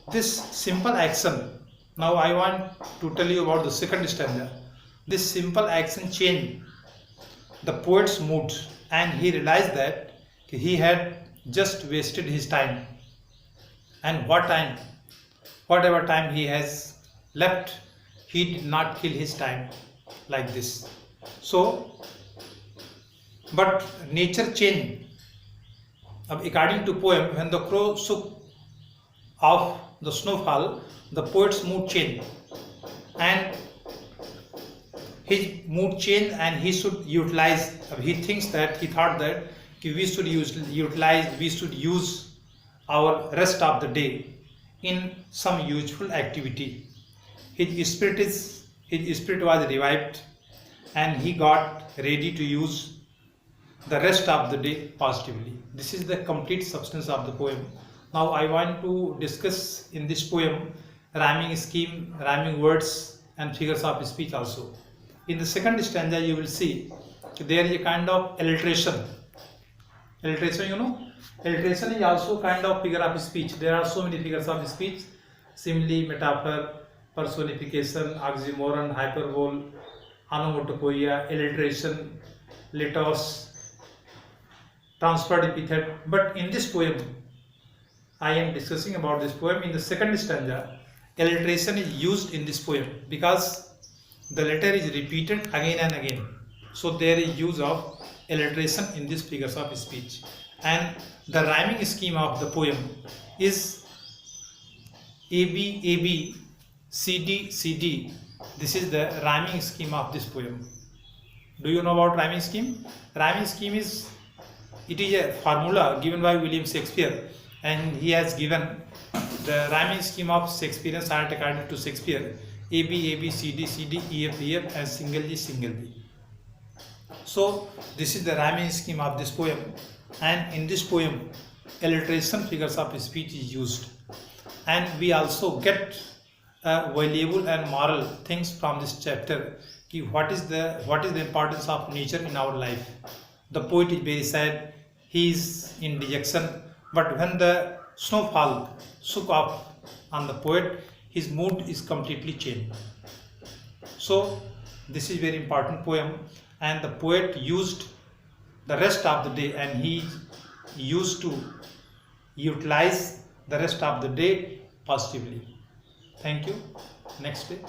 This simple action, now I want to tell you about the second stanza. This simple action changed the poet's mood, and he realized that he had just wasted his time. And whatever time he has left, he did not kill his time like this. So, but nature changed. According to poem, when the crow shook off the snowfall, the poet's mood changed, and his mood changed, and he should utilize. He thought that we should use our rest of the day in some useful activity. His spirit was revived, and he got ready to use the rest of the day positively. This is the complete substance of the poem. Now I want to discuss in this poem rhyming scheme, rhyming words and figures of speech also. In the second stanza you will see there is a kind of alliteration. Alliteration is also kind of figure of speech. There are so many figures of speech: simile, metaphor, personification, oxymoron, hyperbole, onomatopoeia, alliteration, litos, transferred epithet. But in this poem, I am discussing about this poem. In the second stanza, alliteration is used in this poem because the letter is repeated again and again. So there is use of alliteration in these figures of speech. And the rhyming scheme of the poem is AB, AB, CD, CD. This is the rhyming scheme of this poem. Do you know about rhyming scheme? Rhyming scheme is a formula given by William Shakespeare, and he has given the rhyming scheme of Shakespearean sonnet according to Shakespeare: A B A B C D C D E F E F and single G single B. So this is the rhyming scheme of this poem, and in this poem alliteration figures of speech is used, and we also get valuable and moral things from this chapter. What is the importance of nature in our life? The poet is very sad, he is in dejection, but when the snowfall shook off on the poet, his mood is completely changed. So this is very important poem, and the poet used the rest of the day, and he used to utilize the rest of the day positively. Thank you. Next day.